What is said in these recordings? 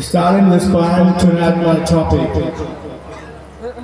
Starting this poem tonight, my topic,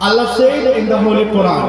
Allah said in the Holy Quran,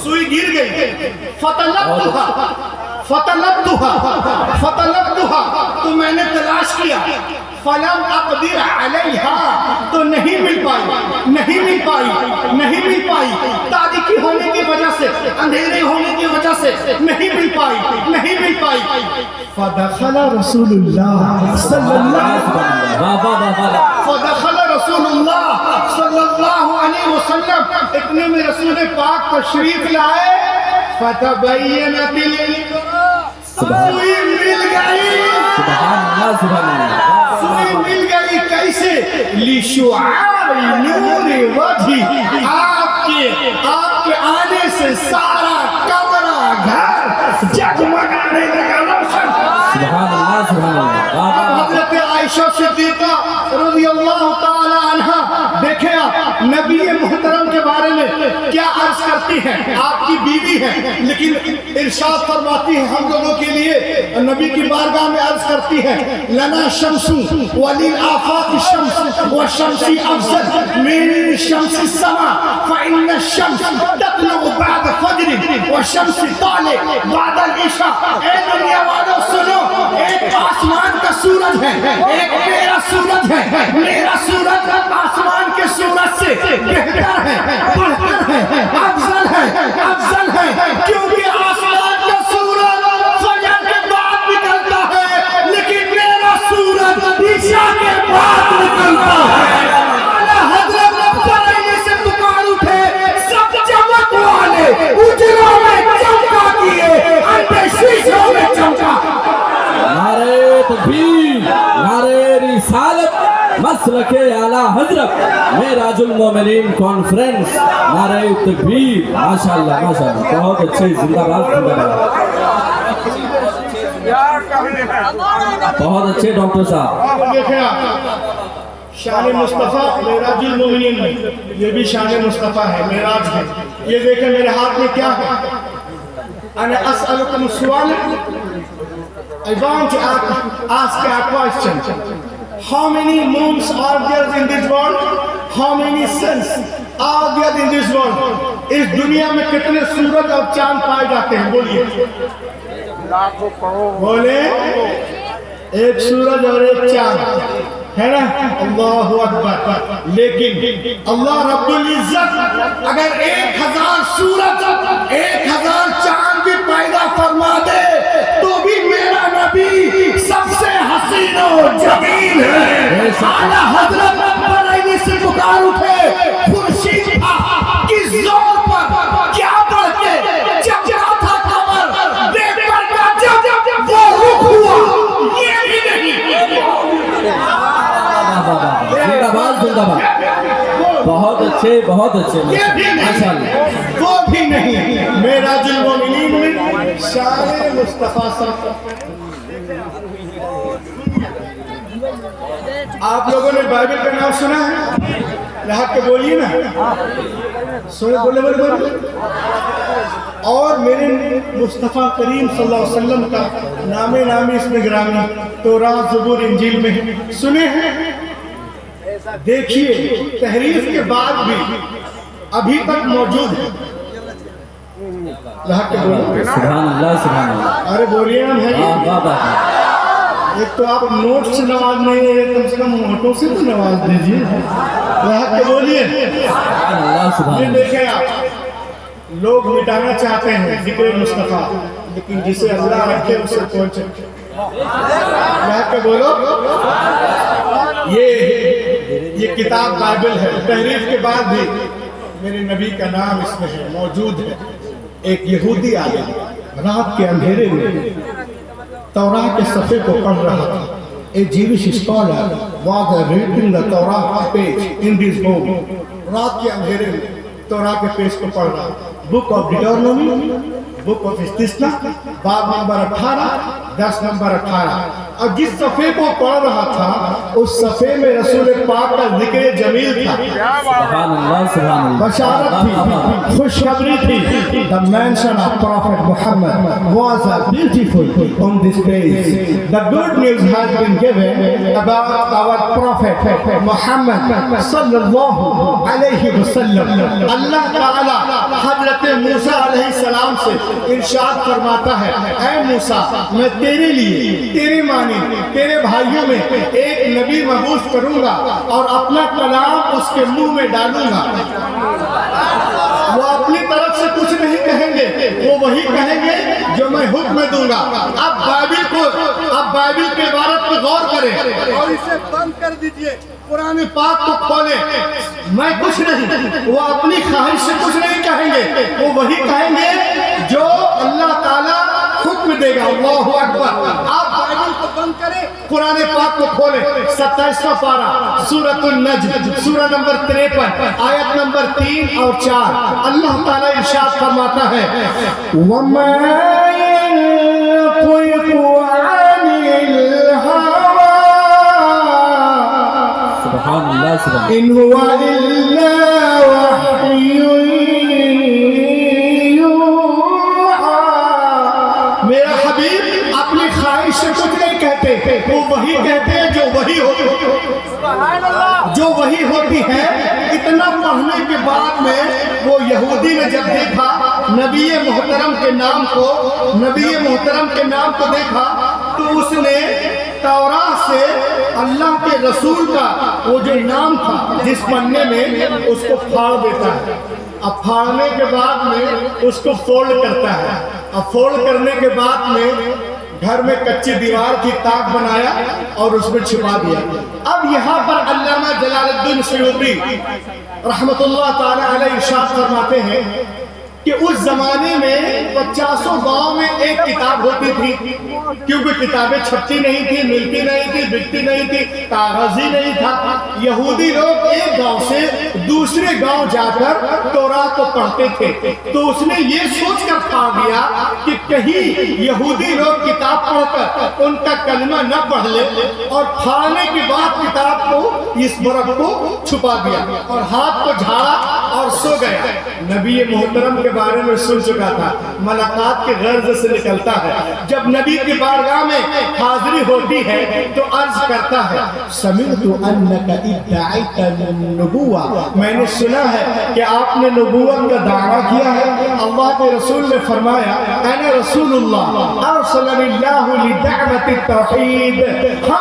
سوئی گر گئی فتلبتها تو میں نے تلاش کیا فلم اقدر علیہا تو نہیں مل پائی تاریکی ہونے کی وجہ سے اندھیرے ہونے کی وجہ سے نہیں مل پائی فدخل رسول اللہ صلی اللہ علیہ وسلم اتنے میں رسول پاک تشریف لائے فتبینت سوئی مل گئی کیسے لشعاع نور وجہ آپ کے آنے سے سارا کمرہ گھر جگمگانے لگا سبحان اللہ حضرت عائشہ صدیقہ رضی اللہ تعالی عنہ دیکھیں آپ نبی محترم کے بارے میں کیا عرض کرتی ہیں آپ کی بیوی ہے لیکن ارشاد فرماتی ہے ہم لوگوں کے لیے نبی کی بارگاہ میں عرض کرتی ہے لنا شمس وللآفاق الشمس والشمس افضل من شمس السماء فإن الشمس تطلع بعد فجر والشمس طالع بعد العشاء اے دنیا والوں سنو ایک آسمان کا سورج ہے ایک میرا سورج ہے میرا سورج آسمان کے سورج سے بہتر ہے بڑھتر ہے افضل ہے کیونکہ آسمان کا سورج فجر کے بعد نکلتا ہے لیکن میرا سورج عشاء کے بعد نکلتا ہے حضرت پرائنے سے پکار اٹھے سب چمک والے اجروں میں چمکا کیے اندھے شیشوں میں چمکا نعرے تکبیر نعرے رسالت مسلک اعلیٰ حضرت معراج المومنین کانفرنس نعرے تکبیر ماشاءاللہ بہت اچھے زندہ باد بہت اچھے ڈاکٹر صاحب دیکھیں آپ شان مصطفیٰ معراج المومنین میں یہ بھی شان مصطفیٰ ہے معراج ہے یہ دیکھیں میرے ہاتھ میں کیا ہے انا اسألکم سوال I want to ask a question. How many moons are there in this world? How many suns are there in this world? اس دنیا میں کتنے سورج اور چاند پائے جاتے ہیں بولیے بولے ایک سورج اور ایک چاند ہے نا اللہ اکبر لیکن اللہ رب العزت اگر 1000 سورج 1000 چاند بھی پیدا فرما دے تو بھی میرا نبی سب سے حسین و جمیل ہے اعلیٰ حضرت پرائنے سے پکار اٹھے خورشید کس زور پر کیا بڑھ کے جب تھا کمر بے پردہ جب وہ رخ ہوا یہ بھی نہیں زندہ باد بہت اچھے ماشاءاللہ وہ بھی نہیں معراج المومنین میں شان مصطفیٰ صاحب آپ لوگوں نے بائبل کا نام سنا ہے لحق کے بولیے نا سنے بولے اور میرے مصطفیٰ کریم صلی اللہ علیہ وسلم کا نامی اس میں گرامی تورات زبور انجیل میں سنے ہیں دیکھیے تحریف کے بعد بھی ابھی تک موجود ہے لحق کے بولیے سبحان اللہ ارے بولیے نا بھائی ایک تو آپ نوٹ سے نواز نہیں ہے کم سے کم نوٹوں سے تو نواز دیجیے لحق کے بولیے یہ دیکھیں آپ لوگ مٹانا چاہتے ہیں ذکر مصطفیٰ لیکن جسے اللہ رکھے اسے پہنچے لحق کے بولو یہ کتاب بائبل ہے تحریف کے بعد بھی میرے نبی کا نام اس میں ہے موجود ہے ایک یہودی آیا رات کے اندھیرے میں تورات کے صفحے کو پڑھ رہا تھا A Jewish scholar was reading the Torah page in this book رات کے اندھیرے میں تورات کے پیج کو پڑھ رہا بک آف ڈیٹرونومی بک آف استثنا باب نمبر 18 10 نمبر 18 اور جس صفحے کو پڑھ رہا تھا اس صفحے میں رسول پاک کا ذکر جمیل تھا، سبحان اللہ سبحان اللہ بشارت تھی، خوشخبری تھی. The mention of Prophet Muhammad was beautiful on this page. The good news has been given about our Prophet Muhammad sallallahu alayhi wa sallam. اللہ تعالی حضرت موسیٰ علیہ السلام سے ارشاد فرماتا ہے، اے موسیٰ میں تیرے لیے، تیرے معنی، تیرے بھائیوں میں ایک نبی مبعوث کروں گا اور اپنا کلام اس کے منہ میں ڈالوں گا. وہ اپنی طرف سے کچھ نہیں کہیں گے، وہ وہی کہیں گے جو میں حکم دوں گا. اب بائبل کے عبارت پہ غور کریں اور اسے بند کر دیجئے، قرآن پاک کو کھولیں. میں کچھ نہیں، وہ اپنی خواہش سے کچھ نہیں کہیں گے، وہ وہی کہیں گے جو اللہ تعالیٰ حکم دے گا. اللہ اکبر. آپ بائبل کو بند کریں، قرآن پاک کو کھولیں. 27واں پارہ سورۃ النجم، سورہ نمبر 53 آیت نمبر 3 اور 4. اللہ تعالیٰ ارشاد فرماتا ہے، وَمَا يَنطِقُ عَنِ الْهَوَىٰ سبحان اللہ سبحان إن هو إلا وحي يوحى. میرا حبیب اپنی خواہش سے کچھ نہیں کہتے، وہ وہی کہتے ہیں جو وہی ہوتی ہے. اتنا پڑھنے کے بعد میں وہ یہودی نے جب دیکھا نبی محترم کے نام کو دیکھا تو اس نے توراہ سے اللہ کے رسول کا وہ جو نام تھا جس پڑھنے میں اس کو پھاڑ دیتا ہے. اب پھاڑنے کے بعد میں اس کو فولڈ کرتا ہے. اب فولڈ کرنے کے بعد میں گھر میں کچی دیوار کی تاک بنایا اور اس میں چھپا دیا. اب یہاں پر علامہ جلال الدین سیوطی رحمت اللہ تعالی علیہ ارشاد فرماتے ہیں کہ اس زمانے میں 50 گاؤں میں ایک کتاب ہوتی تھی، کیونکہ کتابیں چھپتی نہیں تھی، ملتی نہیں تھی، بکتی نہیں تھی، کاغذ ہی نہیں تھا. یہودی لوگ ایک گاؤں سے دوسرے گاؤں جا کر تورات کو پڑھتے تھے. تو اس نے یہ سوچ کر پھاڑ دیا کہ کہیں یہودی لوگ کتاب پڑھ کر ان کا کلمہ نہ پڑھ لے، اور پھاڑنے کے بعد کتاب کو اس برق کو چھپا دیا اور ہاتھ کو جھاڑا اور سو گیا. نبی محترم کے بارے میں سن چکا تھا، ملاقات کے غرض سے نکلتا ہے. جب نبی کی بارگاہ میں حاضری ہوتی ہے تو عرض کرتا ہے، سمعت انک ادعیت النبوہ، میں نے سنا ہے کہ آپ نے نبوت کا دعویٰ کیا ہے. اللہ کے رسول نے فرمایا، انا رسول اللہ ارسلنی اللہ لدعوت التوحید،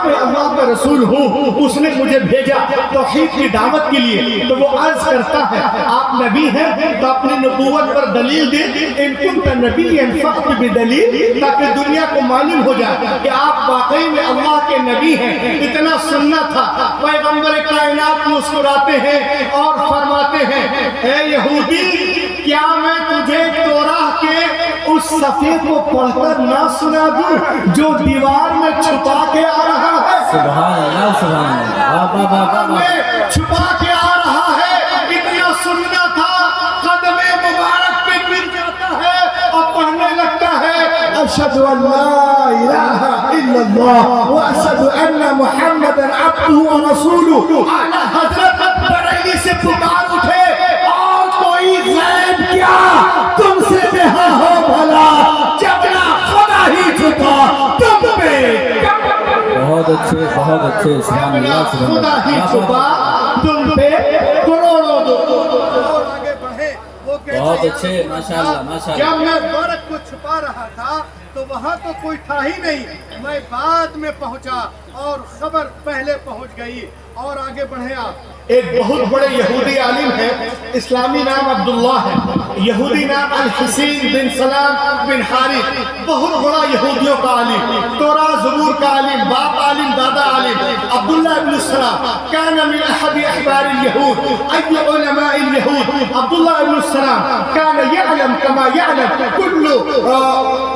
میں اللہ کا رسول ہوں، اس نے مجھے بھیجا توحید کی دعوت کے لیے. تو وہ عرض کرتا ہے، آپ نبی ہیں تو اپنی نبوت پر دلیل دے، ان کنت نبیا فأت بدلیل، تاکہ دنیا کو معلوم ہو جائے کہ آپ واقعی میں اللہ کے نبی ہیں. اتنا سننا تھا. پیغمبر کائنات مسکراتے ہیں اور فرماتے ہیں، اے یہودی کیا میں تجھے توراہ کے اس صفحے کو پڑھ کر نہ سنا دوں جو دیوار میں چھپا کے آ رہا ہے. سبحان اللہ سبحان اللہ چھپا کے آ رہا ہے. اتنا سننا تھا. قدم مبارک پہ گر جاتا ہے اور پڑھنے لگتا ہے، اشہد ان لا الہ الا اللہ واشہد ان محمد عبدہ ورسولہ. اعلیٰ حضرت بریلی سے پکار اٹھے، اور کوئی غیب کیا تم سے بہا ہو بھلا، جب نہ خدا ہی چھپا تم پہ. بہت اچھے سبحان اللہ سبحان خدا ہی اللہ چھپا تم پہ کروڑوں دو. بہت اچھے ماشاءاللہ ماشاءاللہ. جب میں ورق کو چھپا رہا تھا تو وہاں تو کوئی تھا ہی نہیں، میں بعد میں پہنچا اور خبر پہلے پہنچ گئی. اور آگے بڑھیں آپ. ایک بہت بڑے یہودی عالم ہے، اسلامی نام عبداللہ ہے، یہودی نام الحسین بن سلام بن حارث. بہت بڑا یہودیوں کا عالم، توراہ زبور کا عالم، باپ عالم دادا عالم. عبداللہ ابن السلام كان من احد احبار اليهود. اي علماء اليهود عبداللہ ابن السلام كان يعلم كما يعلم كل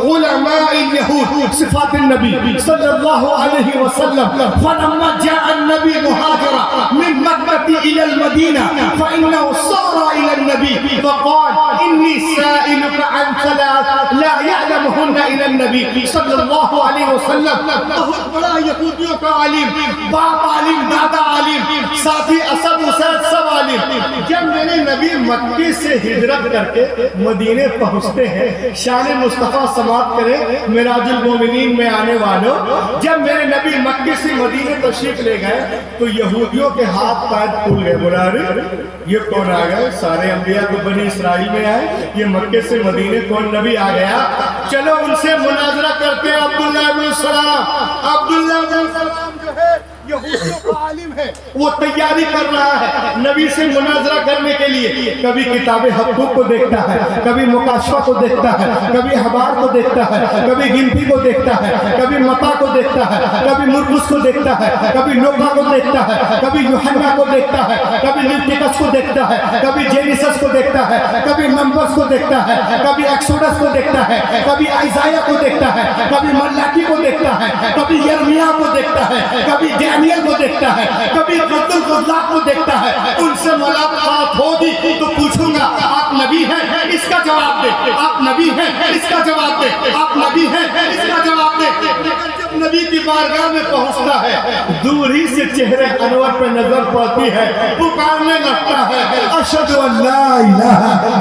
علماء اليهود صفات النبي صلى الله عليه وسلم. فلما جاء النبي مهاجرا من مكة إلى المدينة فإنه صار إلى النبي فقال إني سائلك عن ثلاث لا يعلمهن إلا النبی صلی اللہ علیہ وسلم بہت بڑا یہودیوں کا عالم، باپ عالم، دادا عالم، ساتھی اسد اسد سب عالم. جب میرے نبی مکے سے ہجرت کر کے مدینے پہنچتے ہیں، شان مصطفیٰ سماعت کریں معراج المومنین میں آنے والوں، جب میرے نبی مکے سے مدینے تشریف لے گئے تو یہودیوں کے ہاتھ پیر پھول گئے. بولا رہے یہ کون آ گئے؟ سارے انبیاء کو بنی اسرائیل میں آئے، یہ مکے سے مدینے کون نبی آ گیا؟ چلو ان سے مناظرہ کرتے ہیں. عبداللہ بن سلام، عبداللہ بن سلام جو ہے یہودیوں کا عالم ہے، وہ تیاری کر رہا ہے نبی سے مناظرہ کرنے کے لیے. کبھی کتاب حقوق کو دیکھتا ہے، کبھی مکاشفہ کو دیکھتا ہے، کبھی اخبار کو دیکھتا ہے، کبھی گنتی کو دیکھتا ہے، کبھی متا کو دیکھتا ہے، کبھی مرقس کو دیکھتا ہے، کبھی لوکا کو دیکھتا ہے، کبھی یوحنا کو دیکھتا ہے، کبھی لیوتیکس کو دیکھتا ہے، کبھی جینیسس کو دیکھتا ہے، کبھی نمبرز کو دیکھتا ہے، کبھی ایکسوڈس کو دیکھتا ہے، کبھی آئزایہ کو دیکھتا ہے، کبھی ملاکی کو دیکھتا ہے، کبھی یرمیا کو دیکھتا ہے، کبھی ڈینیل کو دیکھتا ہے، کبھی غدلغدلاق کو دیکھتا ہے. ان سے ملاقات ہوگی تو پوچھوں گا آپ نبی ہیں؟ اس کا جواب دے. آپ نبی ہیں؟ اس کا جواب دے. آپ نبی ہیں؟ اس کا جواب دے. لیکن جب نبی کی بارگاہ میں پہنچتا ہے دور ہی سے چہرے انور پہ نظر پڑتی ہے، پکارنے لگتا ہے اشہد ان لا الہ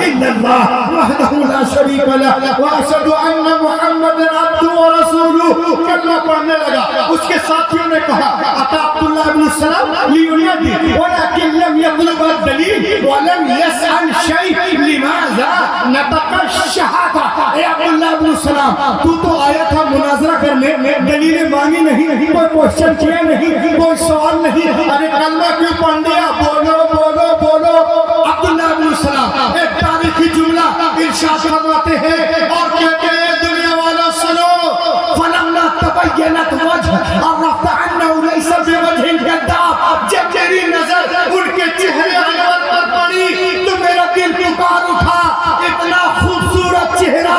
الا اللہ وحدہ لا شریک لہ واشہد ان محمد عبدہ ورسولہ. کلمہ پڑھنے لگا. اس کے ساتھیوں نے کہا اتا عبداللہ بن السلام لینادی ولكن لم يطلب الدلیل ولم يسأل شیء لماذا نطق الشہادہ. اے عبداللہ بن السلام تو آیا تھا مناظرہ کرنے، دلیلیں مانگی نہیں، کوئی کوشچن کیا نہیں، کوئی سوال نہیں، ارے کلمہ کیوں پڑھ دیا؟ بولو بولو بولو. عبداللہ بن السلام ایک تاریخی جملہ ارشاد فرماتے ہیں اور کہتے ہیں دنیا والا سنو فلما تبینت وجہ عرفت انه ليس بوجه كذاب. جب میری نظر ان کے چہرے انور پر پڑی تو میرا دل پکار اٹھا اتنا خوبصورت چہرہ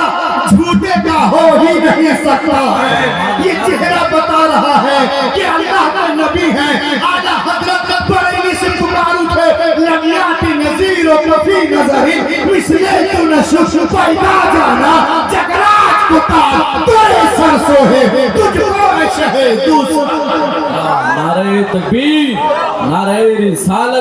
جھوٹے کا ہو ہی نہیں سکتا ہے. یہ چہرہ بتا رہا ہے کہ اللہ کا نبی ہے. اعلیٰ حضرت بریلی سے پکار اٹھے لم یاتی نذیر و کفی نظری مثلیت نشش پیدا جانا جگراج کتاب تیرے سر سوہے تجھ کو شہ دوسرا. نعرہ تکبیر، نعرہ رسالت.